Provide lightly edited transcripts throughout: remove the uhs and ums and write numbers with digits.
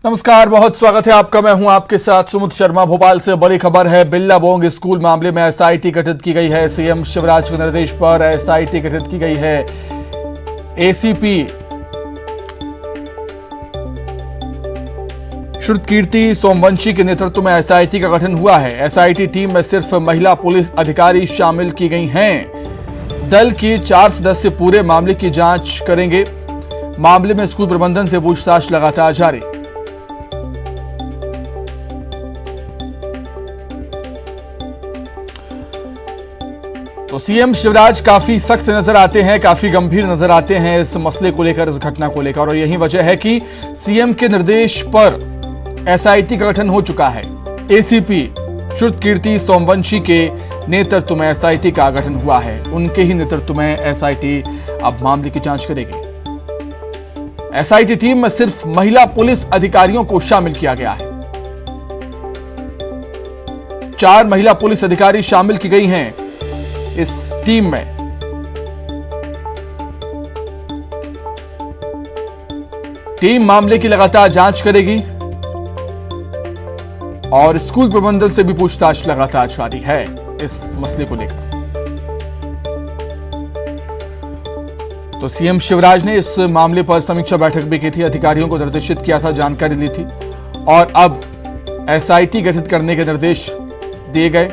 नमस्कार, बहुत स्वागत है आपका। मैं हूं आपके साथ सुमित शर्मा। भोपाल से बड़ी खबर है। बिल्लाबोंग स्कूल मामले में एसआईटी गठित की गई है। सीएम शिवराज के निर्देश पर एसआईटी गठित की गई है। एसीपी श्रुतकीर्ति सोमवंशी के नेतृत्व में एसआईटी का गठन हुआ है। एसआईटी टीम में सिर्फ महिला पुलिस अधिकारी शामिल की गई हैं। दल के 4 सदस्य पूरे मामले की जांच करेंगे। मामले में स्कूल प्रबंधन से पूछताछ लगातार जारी। तो सीएम शिवराज काफी सख्त नजर आते हैं, काफी गंभीर नजर आते हैं इस मसले को लेकर, इस घटना को लेकर, और यही वजह है कि सीएम के निर्देश पर एसआईटी का गठन हो चुका है। एसीपी श्रुतकीर्ति सोमवंशी के नेतृत्व में एसआईटी का गठन हुआ है। उनके ही नेतृत्व में एसआईटी अब मामले की जांच करेगी। एसआईटी टीम में सिर्फ महिला पुलिस अधिकारियों को शामिल किया गया है। 4 महिला पुलिस अधिकारी शामिल की गई हैं इस टीम में। टीम मामले की लगातार जांच करेगी और स्कूल प्रबंधन से भी पूछताछ लगातार जारी है इस मसले को लेकर। तो सीएम शिवराज ने इस मामले पर समीक्षा बैठक भी की थी, अधिकारियों को निर्देशित किया था, जानकारी ली थी, और अब एसआईटी गठित करने के निर्देश दिए गए।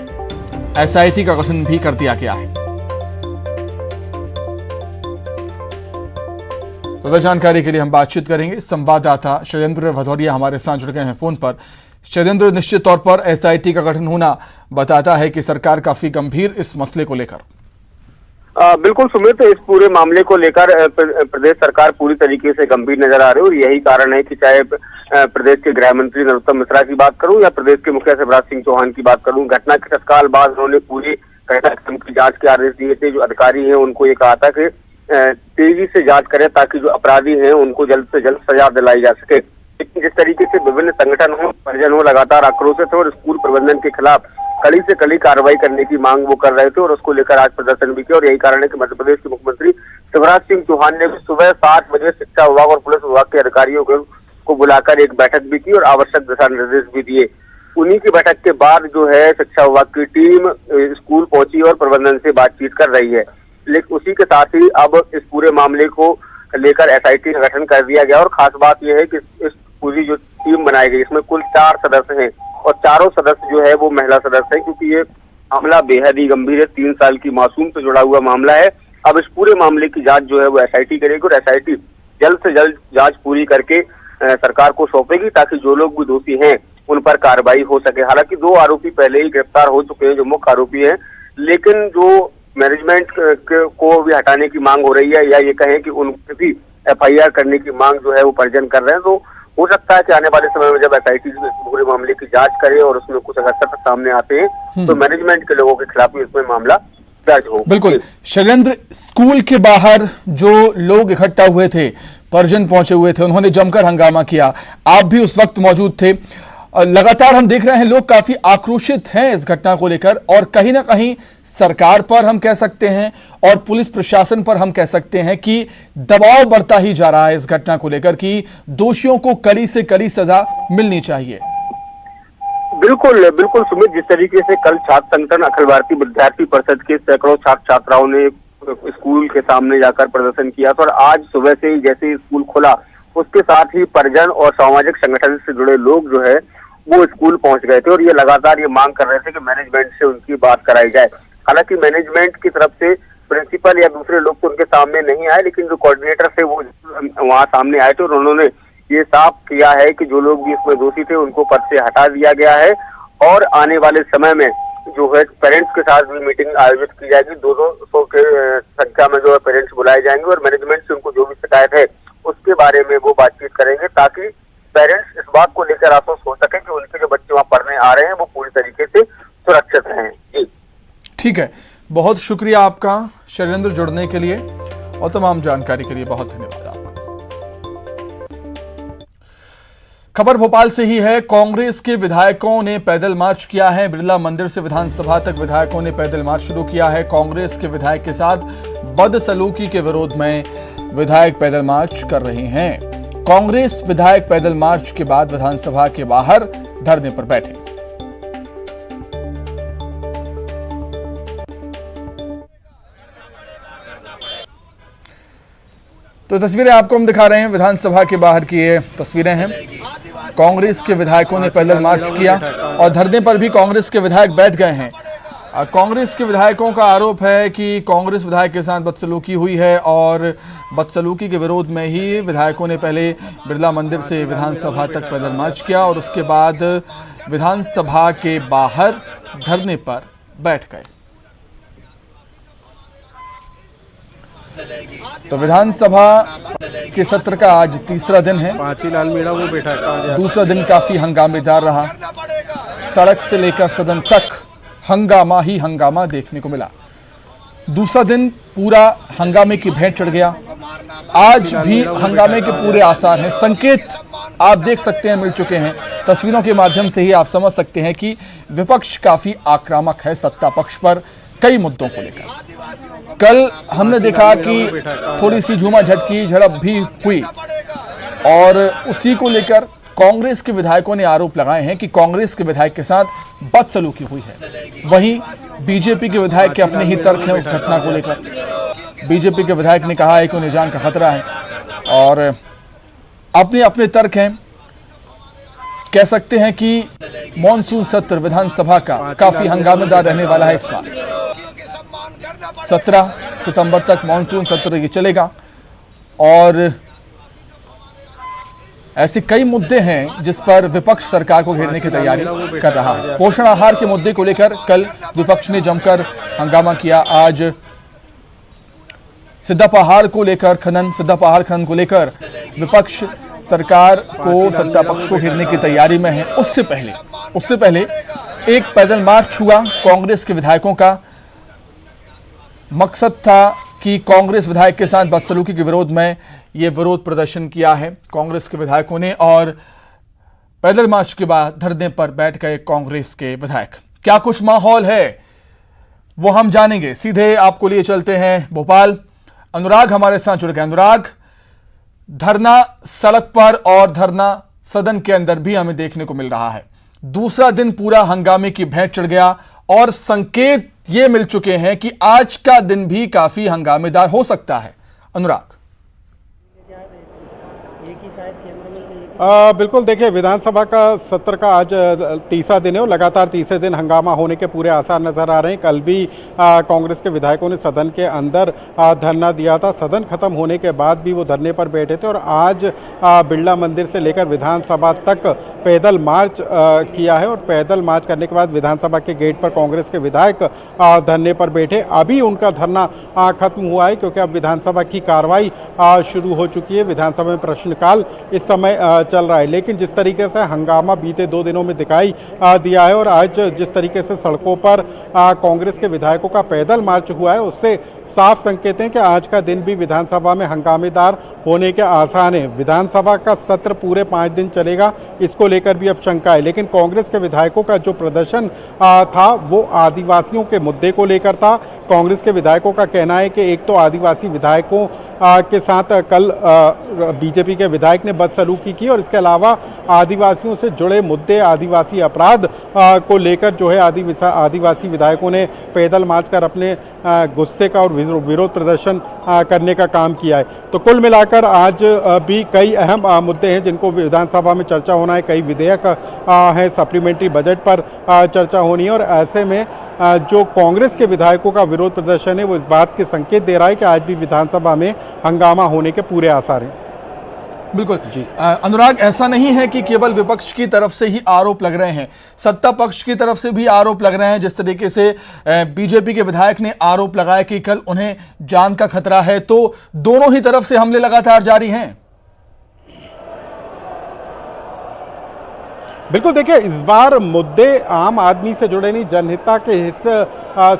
एसआईटी का गठन भी कर दिया है। तो जानकारी के लिए हम बातचीत करेंगे। संवाददाता शैलेंद्र भदौरिया हमारे साथ जुड़ गए हैं फोन पर। शैलेंद्र, निश्चित तौर पर एसआईटी का गठन होना बताता है कि सरकार काफी गंभीर इस मसले को लेकर। बिल्कुल सुमित, इस पूरे मामले को लेकर प्रदेश सरकार पूरी तरीके से गंभीर नजर आ रही है, और यही कारण है कि चाहे प्रदेश के गृह मंत्री नरोत्तम मिश्रा की बात करूं या प्रदेश के मुखिया शिवराज सिंह चौहान की बात करूं, घटना के तत्काल बाद उन्होंने पूरी घटनाक्रम की जांच के आदेश दिए थे। जो अधिकारी हैं उनको ये कहा था कि तेजी से जांच करें ताकि जो अपराधी हैं उनको जल्द से जल्द सजा दिलाई जा सके। लेकिन जिस तरीके से विभिन्न संगठन हो, परिजन हो, लगातार आक्रोशित हो और स्कूल प्रबंधन के खिलाफ कड़ी से कड़ी कार्रवाई करने की मांग वो कर रहे थे, और उसको लेकर आज प्रदर्शन भी किया। और यही कारण है कि मध्य प्रदेश के मुख्यमंत्री शिवराज सिंह चौहान ने सुबह 7 बजे शिक्षा विभाग और पुलिस विभाग के अधिकारियों को बुलाकर एक बैठक भी की और आवश्यक दिशा निर्देश भी दिए। उन्हीं की बैठक के बाद जो है शिक्षा विभाग की टीम स्कूल पहुंची और प्रबंधन से बातचीत कर रही है। लेकिन उसी के साथ ही अब इस पूरे मामले को लेकर एसआईटी का गठन कर दिया गया। और खास बात यह है कि इस पूरी जो टीम बनाई गई, इसमें कुल 4 सदस्य हैं, और चारों सदस्य जो है वो महिला सदस्य हैं, क्योंकि ये मामला बेहद ही गंभीर है। 3 साल की मासूम से जुड़ा हुआ मामला है। अब इस पूरे मामले की जांच जो है वो एसआईटी करेगी, और एसआईटी जल्द से जल्द जांच पूरी करके सरकार को सौंपेगी ताकि जो लोग भी दोषी हैं उन पर कार्रवाई हो सके। हालांकि 2 आरोपी पहले ही गिरफ्तार हो चुके हैं जो मुख्य आरोपी हैं, लेकिन जो मैनेजमेंट को भी हटाने की मांग हो रही है, या ये कहें कि उन पर भी एफआईआर करने की मांग जो है वो परिजन कर रहे हैं। तो हो सकता है कि आने वाले समय में जब एसआईटी पूरे मामले की जांच करे और उसमें कुछ अगर तथ्य सामने आते हैं तो मैनेजमेंट के लोगों के खिलाफ भी इसमें मामला दर्ज हो। बिल्कुल शैलेंद्र, स्कूल के बाहर जो लोग इकट्ठा हुए थे, परिजन पहुंचे हुए थे, उन्होंने जमकर हंगामा किया। आप भी उस वक्त मौजूद थे। लगातार हम देख रहे हैं लोग काफी आक्रोशित हैं इस घटना को लेकर, और कहीं ना कहीं सरकार पर हम कह सकते हैं और पुलिस प्रशासन पर हम कह सकते हैं कि दबाव बढ़ता ही जा रहा है इस घटना को लेकर कि दोषियों को कड़ी से कड़ी सजा मिलनी चाहिए। बिल्कुल बिल्कुल सुमित, जिस तरीके से कल छात्र संगठन अखिल भारतीय विद्यार्थी परिषद के सैकड़ों छात्र छात्राओं ने स्कूल के सामने जाकर प्रदर्शन किया था, और आज सुबह से ही जैसे स्कूल खुला उसके साथ ही परिजन और सामाजिक संगठन से जुड़े लोग जो है वो स्कूल पहुंच गए थे, और ये लगातार ये मांग कर रहे थे कि मैनेजमेंट से उनकी बात कराई जाए। हालांकि मैनेजमेंट की तरफ से प्रिंसिपल या दूसरे लोग तो उनके सामने नहीं आए, लेकिन जो कोऑर्डिनेटर थे वो वहां सामने आए थे, और उन्होंने ये साफ किया है कि जो लोग भी इसमें दोषी थे उनको पद से हटा दिया गया है, और आने वाले समय में जो है पेरेंट्स के साथ भी मीटिंग आयोजित की जाएगी। 200 के संख्या में जो है पेरेंट्स बुलाए जाएंगे, और मैनेजमेंट से उनको जो भी शिकायत है उसके बारे में वो बातचीत करेंगे, ताकि पेरेंट्स इस बात को लेकर आश्वस्त हो सके कि उनके जो बच्चे वहां पढ़ने आ रहे हैं वो पूरी तरीके से सुरक्षित रहें। जी ठीक है, बहुत शुक्रिया आपका शैलेंद्र, जुड़ने के लिए और तमाम जानकारी के लिए बहुत धन्यवाद आपका। खबर भोपाल से ही है। कांग्रेस के विधायकों ने पैदल मार्च किया है। बिरला मंदिर से विधानसभा तक विधायकों ने पैदल मार्च शुरू किया है। कांग्रेस के विधायक के साथ बदसलूकी के विरोध में विधायक पैदल मार्च कर रहे हैं। कांग्रेस विधायक पैदल मार्च के बाद विधानसभा के बाहर धरने पर बैठे। तो तस्वीरें आपको हम दिखा रहे हैं, विधानसभा के बाहर की ये तस्वीरें हैं। कांग्रेस के विधायकों ने पैदल मार्च किया और धरने पर भी कांग्रेस के विधायक बैठ गए हैं। कांग्रेस के विधायकों का आरोप है कि कांग्रेस विधायक के साथ बदसलूकी हुई है और बदसलूकी के विरोध में ही विधायकों ने पहले बिरला मंदिर से विधानसभा तक पैदल मार्च किया और उसके बाद विधानसभा के बाहर धरने पर बैठ गए। तो विधानसभा के सत्र का आज तीसरा दिन है। लाल मीणा वो बैठा है। दूसरा दिन काफी हंगामेदार रहा। सड़क से लेकर सदन तक हंगामा ही हंगामा देखने को मिला। दूसरा दिन पूरा हंगामे की भेंट चढ़ गया। आज भी हंगामे के पूरे आसार हैं। संकेत आप देख सकते हैं मिल चुके हैं। तस्वीरों के माध्यम से ही आप समझ सकते हैं कि विपक्ष काफी आक्रामक है सत्ता पक्ष पर कई मुद्दों को लेकर। कल हमने देखा कि थोड़ी सी झूमाझटकी झड़प भी हुई और उसी को लेकर कांग्रेस के विधायकों ने आरोप लगाए हैं कि कांग्रेस के विधायक के साथ बदसलूकी हुई है। वहीं बीजेपी के विधायक के अपने ही तर्क हैं उस घटना को लेकर। बीजेपी के विधायक ने कहा है कि उन्हें जान का खतरा है और अपने अपने तर्क हैं। कह सकते हैं कि मॉनसून सत्र विधानसभा का काफी हंगामेदार रहने वाला है। इस बार 17 सितंबर तक मॉनसून सत्र ये चलेगा और ऐसे कई मुद्दे हैं जिस पर विपक्ष सरकार को घेरने की तैयारी कर रहा है। पोषण आहार के मुद्दे को लेकर कल विपक्ष ने जमकर हंगामा किया। आज सिद्धा पहाड़ को लेकर सिद्धा पहाड़ खनन को लेकर विपक्ष सरकार को सत्ता पक्ष को घेरने की तैयारी में है। उससे पहले एक पैदल मार्च हुआ। कांग्रेस के विधायकों का मकसद था कि कांग्रेस विधायक के साथ बदसलूकी के विरोध में ये विरोध प्रदर्शन किया है कांग्रेस के विधायकों ने और पैदल मार्च के बाद धरने पर बैठ गए कांग्रेस के विधायक। क्या कुछ माहौल है वो हम जानेंगे। सीधे आपको लिए चलते हैं भोपाल। अनुराग हमारे साथ जुड़ गए। अनुराग, धरना सड़क पर और धरना सदन के अंदर भी हमें देखने को मिल रहा है। दूसरा दिन पूरा हंगामे की भेंट चढ़ गया और संकेत ये मिल चुके हैं कि आज का दिन भी काफी हंगामेदार हो सकता है। अनुराग, बिल्कुल देखिए, विधानसभा का सत्र का आज तीसरा दिन है और लगातार तीसरे दिन हंगामा होने के पूरे आसार नजर आ रहे हैं। कल भी कांग्रेस के विधायकों ने सदन के अंदर धरना दिया था। सदन खत्म होने के बाद भी वो धरने पर बैठे थे और आज बिरला मंदिर से लेकर विधानसभा तक पैदल मार्च किया है और पैदल मार्च करने के बाद विधानसभा के गेट पर कांग्रेस के विधायक धरने पर बैठे। अभी उनका धरना खत्म हुआ है क्योंकि अब विधानसभा की कार्रवाई शुरू हो चुकी है। विधानसभा में प्रश्नकाल इस समय चल रहा है, लेकिन जिस तरीके से हंगामा बीते 2 दिनों में दिखाई दिया है और आज जिस तरीके से सड़कों पर कांग्रेस के विधायकों का पैदल मार्च हुआ है, उससे साफ संकेत हैं कि आज का दिन भी विधानसभा में हंगामेदार होने के आसार हैं। विधानसभा का सत्र पूरे 5 दिन चलेगा, इसको लेकर भी अब शंका है। लेकिन कांग्रेस के विधायकों का जो प्रदर्शन था वो आदिवासियों के मुद्दे को लेकर था। कांग्रेस के विधायकों का कहना है कि एक तो आदिवासी विधायकों के साथ कल बीजेपी के विधायक ने बदसलूकी की और इसके अलावा आदिवासियों से जुड़े मुद्दे, आदिवासी अपराध को लेकर जो है आदिवासी विधायकों ने पैदल मार्च कर अपने गुस्से का और विरोध प्रदर्शन करने का काम किया है। तो कुल मिलाकर आज भी कई अहम मुद्दे हैं जिनको विधानसभा में चर्चा होना है। कई विधेयक हैं, सप्लीमेंट्री बजट पर चर्चा होनी है और ऐसे में जो कांग्रेस के विधायकों का विरोध प्रदर्शन है वो इस बात के संकेत दे रहा है कि आज भी विधानसभा में हंगामा होने के पूरे आसार हैं। बिल्कुल अनुराग, ऐसा नहीं है कि केवल विपक्ष की तरफ से ही आरोप लग रहे हैं, सत्ता पक्ष की तरफ से भी आरोप लग रहे हैं। जिस तरीके से बीजेपी के विधायक ने आरोप लगाया कि कल उन्हें जान का खतरा है, तो दोनों ही तरफ से हमले लगातार जारी हैं। बिल्कुल देखिए, इस बार मुद्दे आम आदमी से जुड़े नहीं, जनहित के हित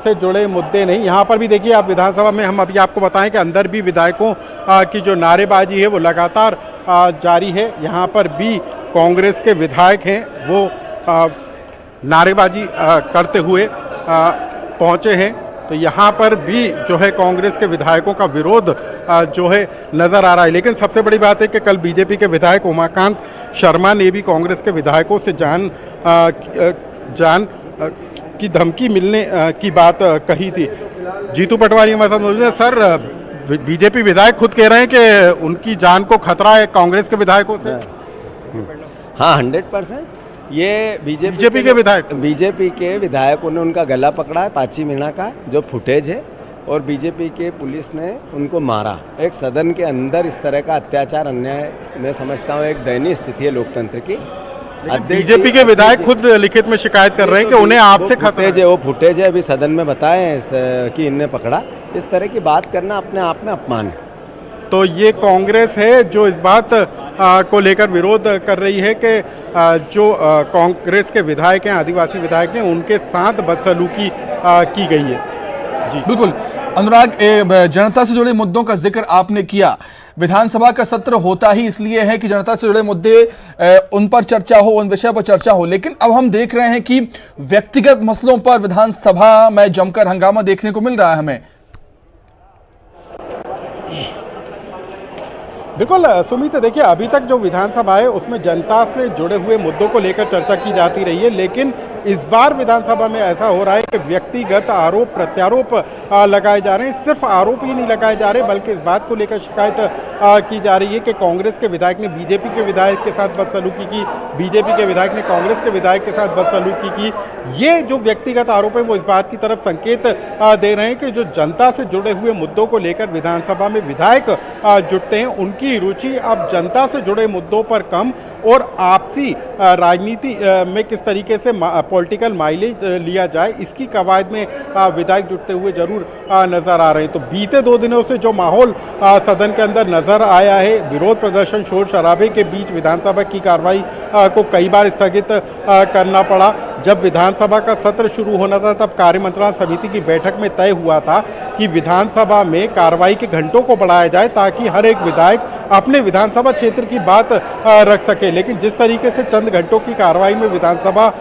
से जुड़े मुद्दे नहीं। यहाँ पर भी देखिए आप विधानसभा में, हम अभी आपको बताएं कि अंदर भी विधायकों की जो नारेबाजी है वो लगातार जारी है। यहाँ पर भी कांग्रेस के विधायक हैं वो नारेबाजी करते हुए पहुँचे हैं तो यहाँ पर भी जो है कांग्रेस के विधायकों का विरोध जो है नजर आ रहा है। लेकिन सबसे बड़ी बात है कि कल बीजेपी के विधायक उमाकांत शर्मा ने भी कांग्रेस के विधायकों से जान की धमकी मिलने की बात कही थी। जीतू पटवारी हमारे साथ मौजूद है। सर, बीजेपी विधायक खुद कह रहे हैं कि उनकी जान को खतरा है कांग्रेस के विधायकों से। हाँ, 100%। ये बीजेपी के विधायकों ने उनका गला पकड़ा है, पाची मीणा का जो फुटेज है, और बीजेपी के पुलिस ने उनको मारा। एक सदन के अंदर इस तरह का अत्याचार, अन्याय, मैं समझता हूँ एक दयनीय स्थिति है लोकतंत्र की। बीजेपी के विधायक खुद लिखित में शिकायत कर रहे हैं कि उन्हें आपसे खतरा है। वो फुटेज है, अभी सदन में बताए कि इनने पकड़ा। इस तरह की बात करना अपने आप में अपमान है। तो ये कांग्रेस है जो इस बात को लेकर विरोध कर रही है कि जो कांग्रेस के विधायक हैं, आदिवासी विधायक हैं, उनके साथ बदसलूकी की गई है। जी बिल्कुल अनुराग, जनता से जुड़े मुद्दों का जिक्र आपने किया। विधानसभा का सत्र होता ही इसलिए है कि जनता से जुड़े मुद्दे उन पर चर्चा हो, उन विषय पर चर्चा हो, लेकिन अब हम देख रहे हैं कि व्यक्तिगत मसलों पर विधानसभा में जमकर हंगामा देखने को मिल रहा है हमें। बिल्कुल सुमित, देखिए अभी तक जो विधानसभा है उसमें जनता से जुड़े हुए मुद्दों को लेकर चर्चा की जाती रही है, लेकिन इस बार विधानसभा में ऐसा हो रहा है कि व्यक्तिगत आरोप प्रत्यारोप लगाए जा रहे हैं। सिर्फ आरोप ही नहीं लगाए जा रहे, बल्कि इस बात को लेकर शिकायत की जा रही है कि कांग्रेस के विधायक ने बीजेपी के विधायक के साथ बदसलूकी की, बीजेपी के विधायक ने कांग्रेस के विधायक के साथ बदसलूकी की। ये जो व्यक्तिगत आरोप है वो इस बात की तरफ संकेत दे रहे हैं कि जो जनता से जुड़े हुए मुद्दों को लेकर विधानसभा में विधायक जुटते हैं, उनकी रुचि अब जनता से जुड़े मुद्दों पर कम और आपसी राजनीति में किस तरीके से पॉलिटिकल माइलेज लिया जाए, इसकी कवायद में विधायक जुटते हुए जरूर नजर आ रहे हैं। तो बीते 2 दिनों से जो माहौल सदन के अंदर नजर आया है, विरोध प्रदर्शन, शोर शराबे के बीच विधानसभा की कार्रवाई को कई बार स्थगित करना पड़ा। जब विधानसभा का सत्र शुरू होना था तब कार्य मंत्रणा समिति की बैठक में तय हुआ था कि विधानसभा में कार्रवाई के घंटों को बढ़ाया जाए ताकि हर एक विधायक अपने विधानसभा क्षेत्र की बात रख सके। लेकिन जिस तरीके से चंद घंटों की कार्रवाई में विधानसभा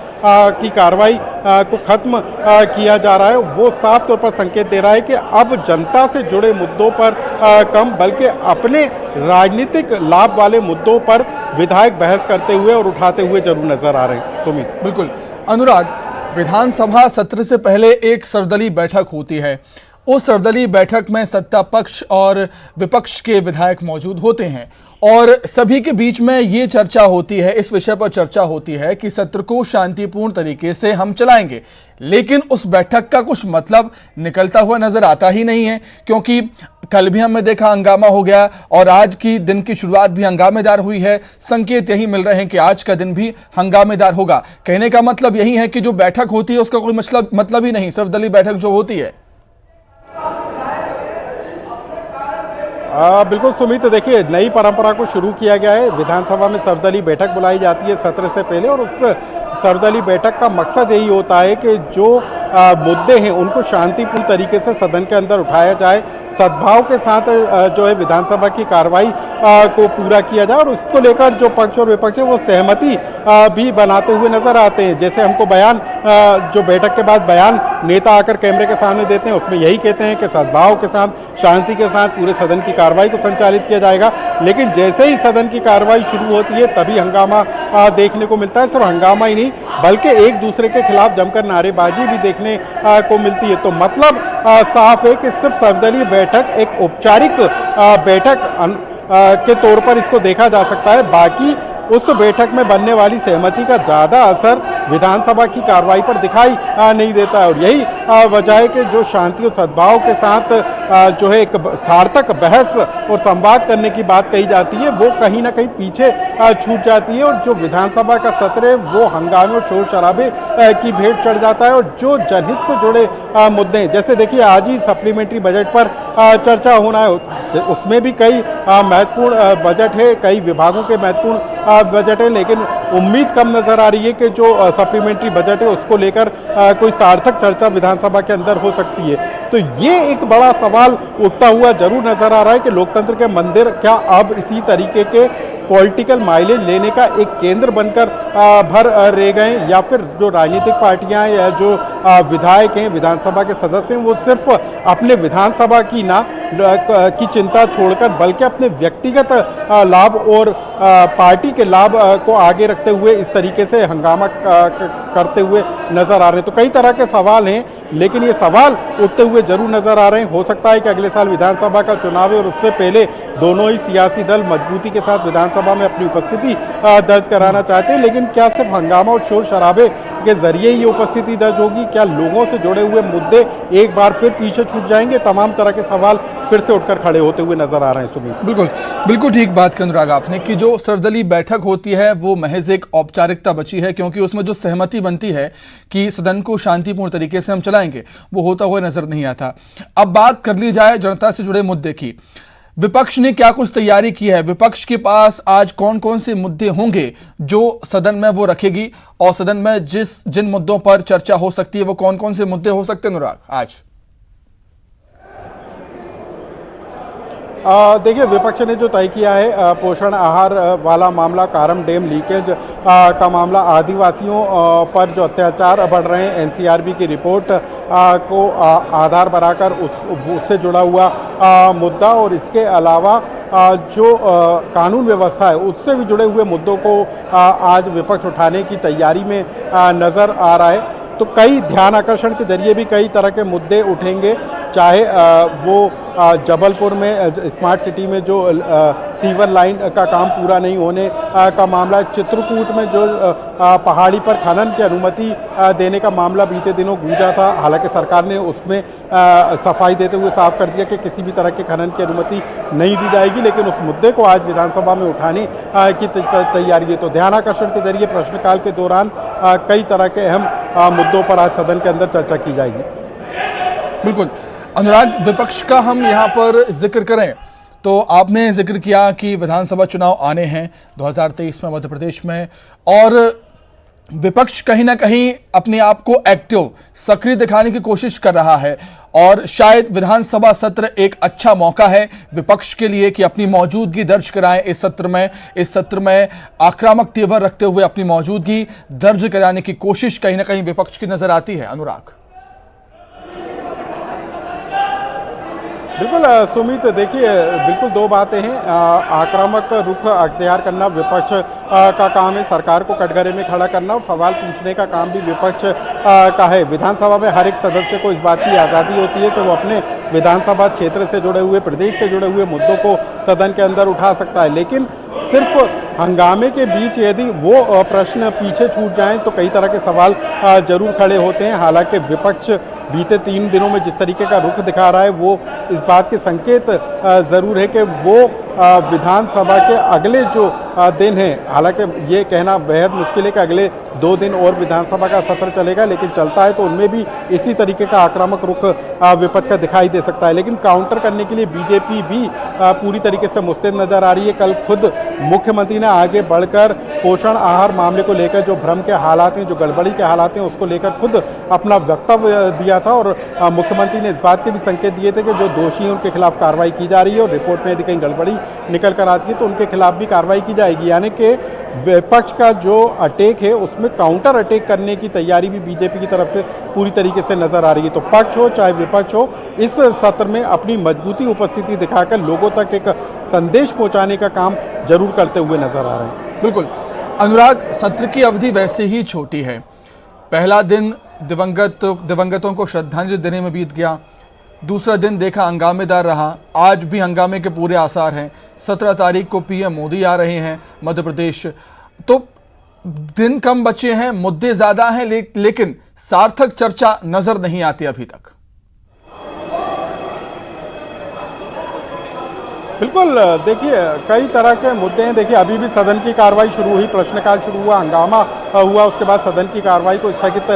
की कार्रवाई को खत्म किया जा रहा है, वो साफ तौर पर संकेत दे रहा है कि अब जनता से जुड़े मुद्दों पर कम बल्कि अपने राजनीतिक लाभ वाले मुद्दों पर विधायक बहस करते हुए और उठाते हुए जरूर नजर आ रहे हैं। सुमित, बिल्कुल अनुराग, विधानसभा सत्र से पहले एक सर्वदलीय बैठक होती है। उस सर्वदलीय बैठक में सत्ता पक्ष और विपक्ष के विधायक मौजूद होते हैं और सभी के बीच में ये चर्चा होती है, इस विषय पर चर्चा होती है कि सत्र को शांतिपूर्ण तरीके से हम चलाएंगे। लेकिन उस बैठक का कुछ मतलब निकलता हुआ नजर आता ही नहीं है, क्योंकि कल भी हमने देखा हंगामा हो गया और आज की दिन की शुरुआत भी हंगामेदार हुई है। संकेत यही मिल रहे हैं कि आज का दिन भी हंगामेदार होगा। कहने का मतलब यही है कि जो बैठक होती है उसका कोई मतलब ही नहीं, सर्वदलीय बैठक जो होती है। बिल्कुल सुमित, देखिए नई परंपरा को शुरू किया गया है। विधानसभा में सर्वदलीय बैठक बुलाई जाती है सत्र से पहले और उस सर्वदलीय बैठक का मकसद यही होता है कि जो मुद्दे हैं उनको शांतिपूर्ण तरीके से सदन के अंदर उठाया जाए, सद्भाव के साथ जो है विधानसभा की कार्रवाई को पूरा किया जाए और उसको लेकर जो पक्ष और विपक्ष है वो सहमति भी बनाते हुए नजर आते हैं। जैसे हमको बयान जो बैठक के बाद बयान नेता आकर कैमरे के सामने देते हैं, उसमें यही कहते हैं कि सद्भाव के साथ, शांति के साथ पूरे सदन की कार्रवाई को संचालित किया जाएगा। लेकिन जैसे ही सदन की कार्रवाई शुरू होती है तभी हंगामा देखने को मिलता है। सिर्फ हंगामा ही नहीं बल्कि एक दूसरे के खिलाफ जमकर नारेबाजी भी देखने को मिलती है। तो मतलब साफ है कि सिर्फ सर्वदलीय बैठक एक औपचारिक बैठक के तौर पर इसको देखा जा सकता है। बाकी उस बैठक में बनने वाली सहमति का ज़्यादा असर विधानसभा की कार्रवाई पर दिखाई नहीं देता है और यही वजह है कि जो शांति और सद्भाव के साथ जो है एक सार्थक बहस और संवाद करने की बात कही जाती है वो कहीं ना कहीं पीछे छूट जाती है और जो विधानसभा का सत्र है वो हंगामे और शोर शराबे की भेंट चढ़ जाता है। और जो जनहित से जुड़े मुद्दे हैं, जैसे देखिए आज ही सप्लीमेंट्री बजट पर चर्चा होना है, उसमें भी कई महत्वपूर्ण बजट है, कई विभागों के महत्वपूर्ण बजट है, लेकिन उम्मीद कम नजर आ रही है कि जो सप्लीमेंट्री बजट है उसको लेकर कोई सार्थक चर्चा विधानसभा के अंदर हो सकती है। तो ये एक बड़ा सवाल उठता हुआ जरूर नजर आ रहा है कि लोकतंत्र के मंदिर क्या अब इसी तरीके के पॉलिटिकल माइलेज लेने का एक केंद्र बनकर भर रह गए, या फिर जो राजनीतिक पार्टियां या जो विधायक हैं, विधानसभा के सदस्य हैं, वो सिर्फ अपने विधानसभा की की चिंता छोड़कर बल्कि अपने व्यक्तिगत लाभ और पार्टी के लाभ को आगे रखते हुए इस तरीके से हंगामा करते हुए नजर आ रहे हैं। तो कई तरह के सवाल हैं, लेकिन ये सवाल उठते हुए जरूर नजर आ रहे हैं। हो सकता है कि अगले साल विधानसभा का चुनाव है और उससे पहले दोनों ही सियासी दल मजबूती के साथ विधानसभा में अपनी उपस्थिति दर्ज कराना चाहते हैं, लेकिन क्या सिर्फ हंगामा और शोर शराबे के जरिए ही उपस्थिति दर्ज होगी? क्या लोगों से जुड़े हुए मुद्दे एक बार फिर पीछे छूट जाएंगे? तमाम तरह के सवाल फिर से उठकर खड़े होते हुए नजर आ रहे हैं। सुमित, बिल्कुल बिल्कुल ठीक बात की अनुराग आपने कि जो सर्वदलीय बैठक होती है वो महज एक औपचारिकता बची है, क्योंकि उसमें जो सहमति बनती है कि सदन को शांतिपूर्ण तरीके से हम चलाएंगे, वो होता हुआ नजर नहीं आता। अब बात कर ली जाए जनता से जुड़े मुद्दे की। विपक्ष ने क्या कुछ तैयारी की है? विपक्ष के पास आज कौन कौन से मुद्दे होंगे जो सदन में वो रखेगी, और सदन में जिन मुद्दों पर चर्चा हो सकती है वो कौन कौन से मुद्दे हो सकते हैं अनुराग आज? देखिए, विपक्ष ने जो तय किया है पोषण आहार वाला मामला, कारम डैम लीकेज का मामला, आदिवासियों पर जो अत्याचार बढ़ रहे हैं, एनसीआरबी की रिपोर्ट को आधार बनाकर उससे जुड़ा हुआ मुद्दा, और इसके अलावा जो कानून व्यवस्था है उससे भी जुड़े हुए मुद्दों को आज विपक्ष उठाने की तैयारी में नज़र आ रहा है। तो कई ध्यान आकर्षण के जरिए भी कई तरह के मुद्दे उठेंगे, चाहे वो जबलपुर में स्मार्ट सिटी में जो सीवर लाइन का काम पूरा नहीं होने का मामला, चित्रकूट में जो पहाड़ी पर खनन की अनुमति देने का मामला बीते दिनों गूंजा था। हालांकि सरकार ने उसमें सफाई देते हुए साफ कर दिया कि किसी भी तरह के खनन की अनुमति नहीं दी जाएगी, लेकिन उस मुद्दे को आज विधानसभा में उठाने की तैयारी है। तो ध्यान आकर्षण के जरिए प्रश्नकाल के दौरान कई तरह के अहम मुद्दों पर आज सदन के अंदर चर्चा की जाएगी। बिल्कुल अनुराग, विपक्ष का हम यहाँ पर जिक्र करें तो आपने जिक्र किया कि विधानसभा चुनाव आने हैं 2023 में मध्य प्रदेश में, और विपक्ष कहीं ना कहीं अपने आप को एक्टिव, सक्रिय दिखाने की कोशिश कर रहा है, और शायद विधानसभा सत्र एक अच्छा मौका है विपक्ष के लिए कि अपनी मौजूदगी दर्ज कराएं इस सत्र में आक्रामक तेवर रखते हुए अपनी मौजूदगी दर्ज कराने की कोशिश कहीं ना कहीं विपक्ष की नजर आती है। अनुराग, बिल्कुल सुमित, देखिए बिल्कुल दो बातें हैं। आक्रामक रुख अख्तियार करना विपक्ष का काम है, सरकार को कटघरे में खड़ा करना और सवाल पूछने का काम भी विपक्ष का है। विधानसभा में हर एक सदस्य को इस बात की आज़ादी होती है कि वो अपने विधानसभा क्षेत्र से जुड़े हुए, प्रदेश से जुड़े हुए मुद्दों को सदन के अंदर उठा सकता है, लेकिन सिर्फ हंगामे के बीच यदि वो प्रश्न पीछे छूट जाएं तो कई तरह के सवाल जरूर खड़े होते हैं। हालांकि विपक्ष बीते 3 दिनों में जिस तरीके का रुख दिखा रहा है वो इस बात के संकेत जरूर है कि वो विधानसभा के अगले जो दिन हैं, हालांकि ये कहना बेहद मुश्किल है कि अगले 2 दिन और विधानसभा का सत्र चलेगा, लेकिन चलता है तो उनमें भी इसी तरीके का आक्रामक रुख विपक्ष का दिखाई दे सकता है। लेकिन काउंटर करने के लिए बीजेपी भी पूरी तरीके से मुस्तैद नजर आ रही है। कल खुद मुख्यमंत्री ने आगे बढ़कर पोषण आहार मामले को लेकर जो भ्रम के हालात हैं, जो गड़बड़ी के हालात हैं, उसको लेकर खुद अपना वक्तव्य दिया था, और मुख्यमंत्री ने इस बात के भी संकेत दिए थे कि जो दोषी हैं उनके खिलाफ कार्रवाई की जा रही है, और रिपोर्ट में यदि कहीं गड़बड़ी निकल कर आती है तो उनके खिलाफ भी कार्रवाई की जाएगी। यानी कि विपक्ष का जो अटैक है उसमें काउंटर अटैक करने की तैयारी भी बीजेपी की तरफ से पूरी तरीके से नजर आ रही है। तो पक्ष हो चाहे विपक्ष हो, इस सत्र में अपनी मजबूती उपस्थिति दिखाकर लोगों तक एक संदेश पहुंचाने का काम जरूर करते हुए नजर आ रहे हैं। बिल्कुल अनुराग, सत्र की अवधि वैसे ही छोटी है। पहला दिन दिवंगतों को श्रद्धांजलि देने में बीत गया, दूसरा दिन देखा हंगामेदार रहा, आज भी हंगामे के पूरे आसार हैं। 17 तारीख को पीएम मोदी आ रहे हैं मध्य प्रदेश, तो दिन कम बचे हैं, मुद्दे ज्यादा हैं, लेकिन सार्थक चर्चा नजर नहीं आती अभी तक। बिल्कुल, देखिए कई तरह के मुद्दे हैं। देखिए अभी भी सदन की कार्रवाई शुरू हुई, प्रश्नकाल शुरू हुआ, हंगामा हुआ, उसके बाद सदन की कार्रवाई को स्थगित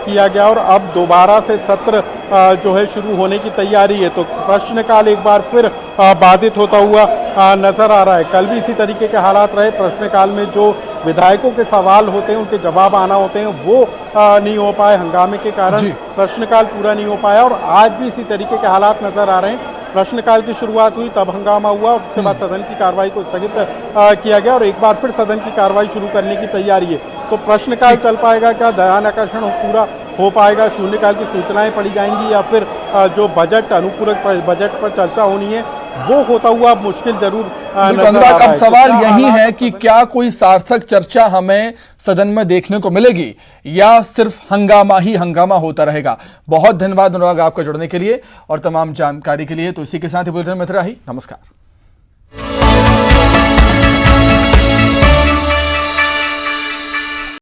किया गया और अब दोबारा से सत्र जो है शुरू होने की तैयारी है। तो प्रश्नकाल एक बार फिर बाधित होता हुआ नजर आ रहा है। कल भी इसी तरीके के हालात रहे। प्रश्नकाल में जो विधायकों के सवाल होते हैं, उनके जवाब आना होते हैं, वो नहीं हो पाए हंगामे के कारण। जी। प्रश्नकाल पूरा नहीं हो पाया और आज भी इसी तरीके के हालात नजर आ रहे हैं। प्रश्नकाल की शुरुआत हुई, तब हंगामा हुआ, उसके बाद सदन की कार्रवाई को स्थगित किया गया और एक बार फिर सदन की कार्रवाई शुरू करने की तैयारी है। तो प्रश्नकाल चल पाएगा क्या, ध्यान आकर्षण पूरा हो पाएगा, शून्यकाल की सूचनाएं पड़ी जाएंगी, या फिर जो बजट अनुपूरक बजट पर चर्चा होनी है वो होता हुआ मुश्किल जरूर नजर आ अनुराग, रहा अब है। सवाल क्या यही हालात है कि सदन- क्या कोई सार्थक चर्चा हमें सदन में देखने को मिलेगी या सिर्फ हंगामा ही हंगामा होता रहेगा। बहुत धन्यवाद अनुराग आपका जुड़ने के लिए और तमाम जानकारी के लिए। तो इसी के साथ ही बुलेटिन में इतना ही। नमस्कार।